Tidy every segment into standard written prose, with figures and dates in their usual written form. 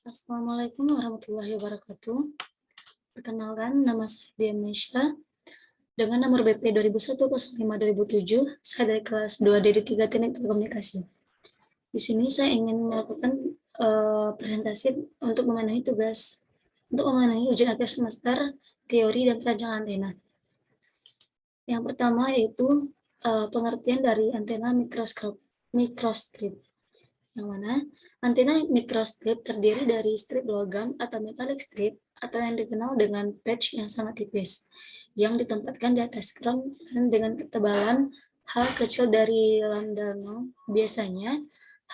Assalamualaikum warahmatullahi wabarakatuh. Perkenalkan, nama saya Dian Mesya. Dengan nomor BP 2001-05-2007, saya dari kelas 2 D3 Teknik Telekomunikasi. Di sini saya ingin melakukan presentasi untuk memenuhi ujian akhir semester teori dan perancang antena. Yang pertama yaitu pengertian dari antena mikrostrip, yang mana antena mikrostrip terdiri dari strip logam atau metallic strip atau yang dikenal dengan patch yang sangat tipis yang ditempatkan di atas ground dengan ketebalan H kecil dari lambda 0, biasanya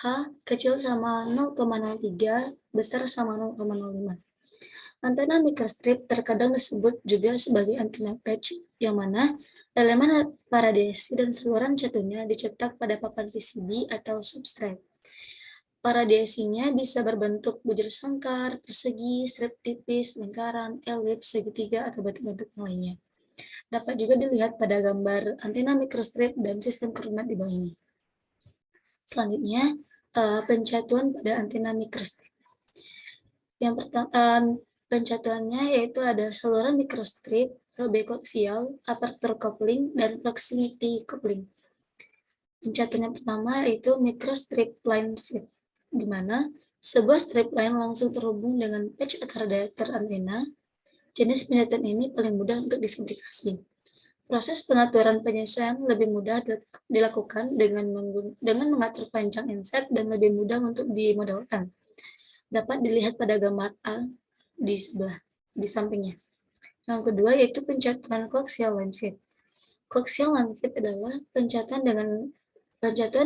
H kecil sama 0,03, besar sama 0,05. Antena mikrostrip terkadang disebut juga sebagai antena patch, yang mana elemen paradiasi dan saluran catunya dicetak pada papan PCB atau substrate. Paradiasinya bisa berbentuk bujur sangkar, persegi, strip tipis, lingkaran, elips, segitiga, atau bentuk-bentuk yang lainnya. Dapat juga dilihat pada gambar antena mikrostrip dan sistem koordinat di bawah ini. Selanjutnya, pencatuan pada antena mikrostrip. Yang pertama, pencatuannya yaitu ada saluran mikrostrip, robekoaksial, aperture coupling, dan proximity coupling. Pencatuan yang pertama yaitu mikrostrip line fit, di mana sebuah strip line langsung terhubung dengan patch atau radiator antena. Jenis pencatuan ini paling mudah untuk difabrikasi. Proses pengaturan penyesuaian lebih mudah dilakukan dengan mengatur panjang inset dan lebih mudah untuk dimodelkan. Dapat dilihat pada gambar A di sampingnya. Yang kedua yaitu pencatuan coaxial line fit. Coaxial line fit adalah pencatuan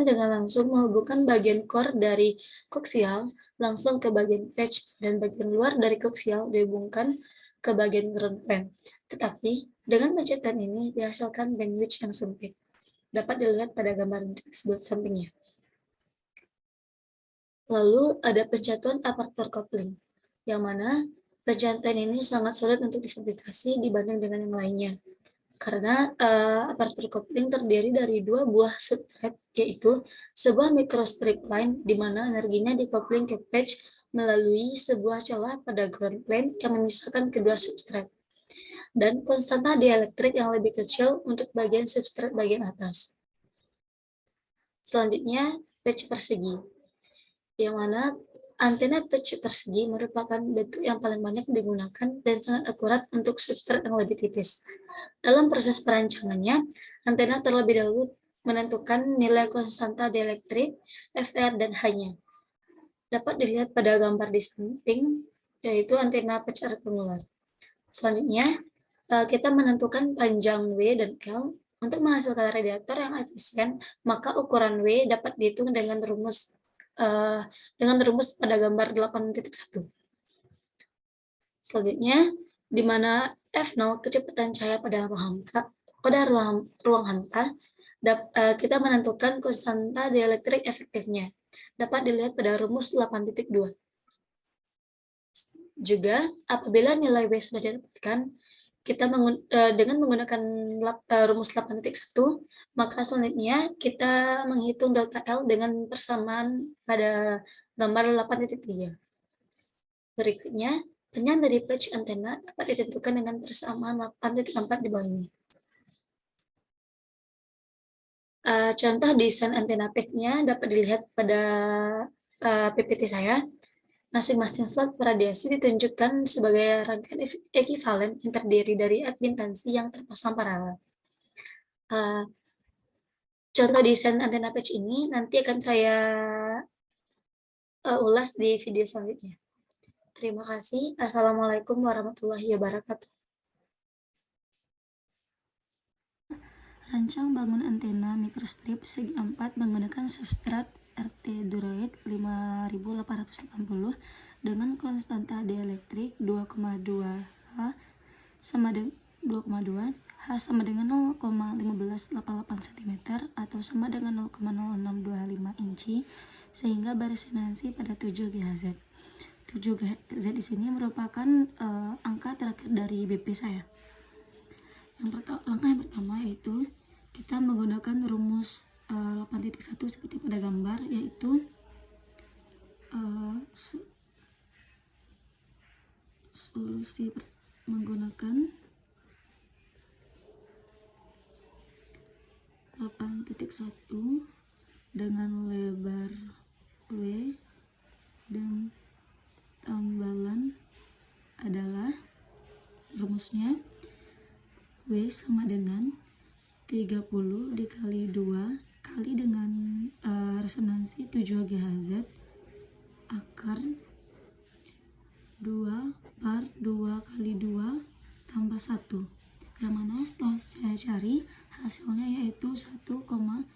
dengan langsung menghubungkan bagian core dari koaksial langsung ke bagian patch dan bagian luar dari koaksial dihubungkan ke bagian ground plane. Tetapi dengan pencatuan ini dihasilkan bandwidth yang sempit. Dapat dilihat pada gambar tersebut sampingnya. Lalu ada pencatuan aperture coupling, yang mana pencatuan ini sangat sulit untuk difabrikasi dibanding dengan yang lainnya. Karena aperture coupling terdiri dari dua buah substrate, yaitu sebuah microstrip line di mana energinya dikoupling ke patch melalui sebuah celah pada ground plane yang memisahkan kedua substrate, dan konstanta dielektrik yang lebih kecil untuk bagian substrate bagian atas. Selanjutnya, patch persegi, yang mana antena patch persegi merupakan bentuk yang paling banyak digunakan dan sangat akurat untuk substrate yang lebih tipis. Dalam proses perancangannya, antena terlebih dahulu menentukan nilai konstanta dielektrik, FR, dan H-nya. Dapat dilihat pada gambar di samping, yaitu antena patch rektangular. Selanjutnya, kita menentukan panjang W dan L. Untuk menghasilkan radiator yang efisien, maka ukuran W dapat dihitung dengan rumus pada gambar 8.1. Selanjutnya, di mana F0 kecepatan cahaya pada ruang hampa, kita menentukan konstanta dielektrik efektifnya. Dapat dilihat pada rumus 8.2. Juga, apabila nilai W sudah didapatkan, kita dengan menggunakan rumus 8.1, maka selanjutnya kita menghitung delta L dengan persamaan pada gambar 8.3. Berikutnya, panjang dari patch antena dapat ditentukan dengan persamaan 8.4 di bawah ini. Contoh desain antena patch-nya dapat dilihat pada PPT saya. Masing-masing slot radiasi ditunjukkan sebagai rangkaian ekivalen yang terdiri dari admintansi yang terpasang paralel. Contoh desain antena patch ini nanti akan saya ulas di video selanjutnya. Terima kasih. Assalamualaikum warahmatullahi wabarakatuh. Rancang bangun antena mikrostrip segi 4 menggunakan substrat RT Duroid 5880 dengan konstanta dielektrik 2,2 H sama dengan 0,1588 cm atau sama dengan 0,0625 inci, sehingga berresonansi pada 7 GHz. 7 GHz di sini merupakan angka terakhir dari BP saya. Langkah yang pertama yaitu kita menggunakan rumus 8.1 seperti pada gambar, yaitu solusi menggunakan 8.1 dengan lebar W dan tambalan adalah rumusnya W sama dengan 30 dikali 2 kali dengan resonansi 7 GHz akar 2 per 2 kali 2 tambah 1, yang mana setelah saya cari hasilnya yaitu 1,3552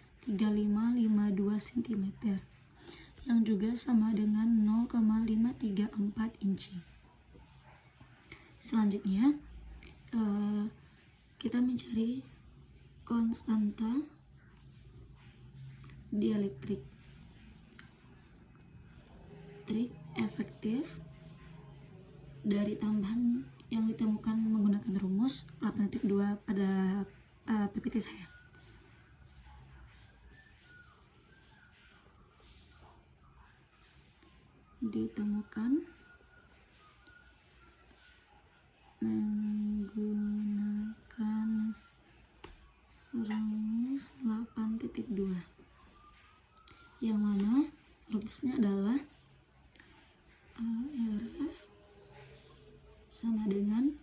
cm, yang juga sama dengan 0,534 inci. Selanjutnya kita mencari konstanta dielektrik efektif dari tambahan yang ditemukan menggunakan rumus 8.2 pada PPT saya. Ditemukan menggunakan rumus 8.2, yang mana rumusnya adalah RF sama dengan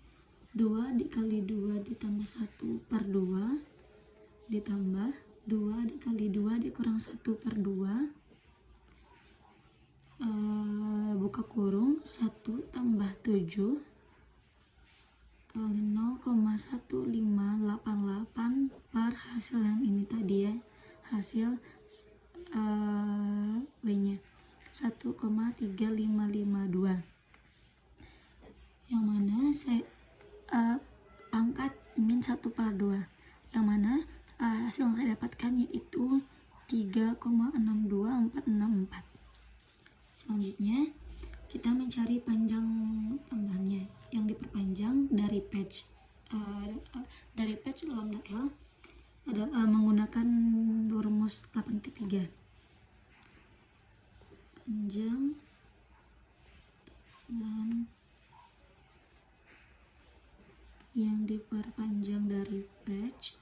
2 dikali 2 ditambah 1 per 2 ditambah 2 dikali 2 dikurang 1 per 2 buka kurung 1 tambah 7 kali 0,1588 per hasil yang ini tadi ya, hasil W nya 1,3552, yang mana saya pangkat min 1 per 2, yang mana hasil yang saya dapatkan yaitu 3,62464. Selanjutnya kita mencari panjang tambahannya yang diperpanjang dari patch lambda L menggunakan rumus 8.3. Panjang dan yang diperpanjang dari patch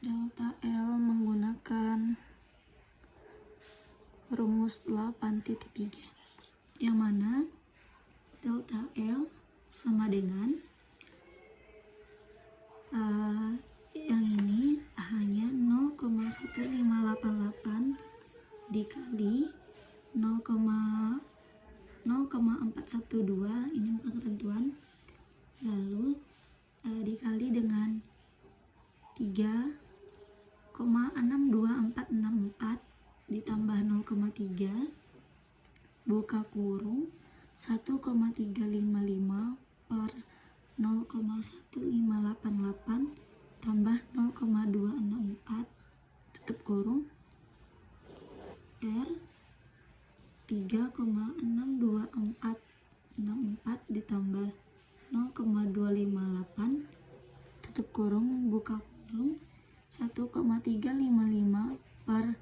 delta L menggunakan rumus 8.3, yang mana delta L sama dengan yang ini hanya 0,1588 dikali 0,412, ini bukan ketentuan, lalu dikali dengan 3,62464 ditambah 0,3 buka kurung 1,355 per 0,1588 tambah 0,264 tutup kurung R 3,62464 ditambah 0,258 tutup kurung buka kurung 1,355 per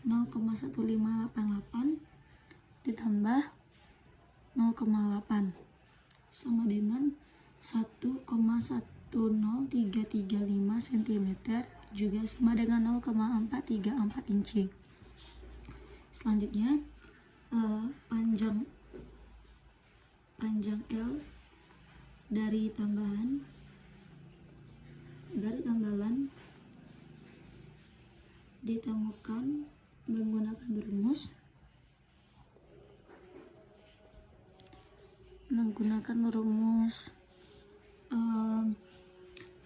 0,1588 ditambah 0,8 sama dengan 1,10335 cm, juga sama dengan 0,434 inci. Selanjutnya panjang L dari tambalan ditemukan menggunakan rumus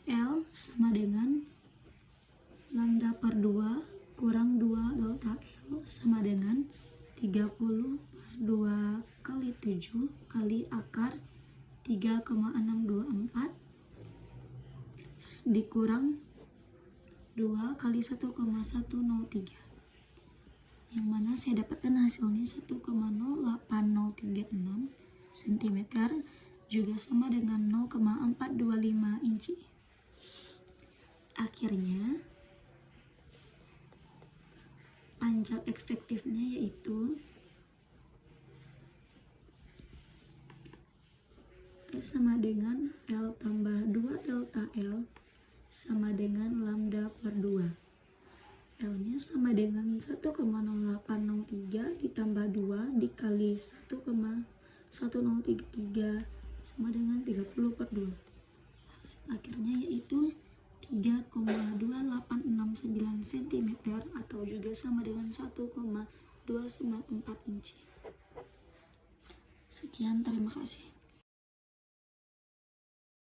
L sama dengan lambda per 2 kurang 2 delta L sama dengan 30 per 2 kali 7 kali akar 3,624 dikurang 2 kali 1,103, yang mana saya dapatkan hasilnya 1,08036 cm, juga sama dengan 0,425 inci. Akhirnya efektifnya yaitu S sama dengan L tambah 2 delta L sama dengan lambda per 2. L-nya sama dengan 1,0803 ditambah 2 dikali 1,1033 sama dengan 30 per 2. Akhirnya yaitu 3,2869 cm atau juga sama dengan 1,294 inci. Sekian, terima kasih.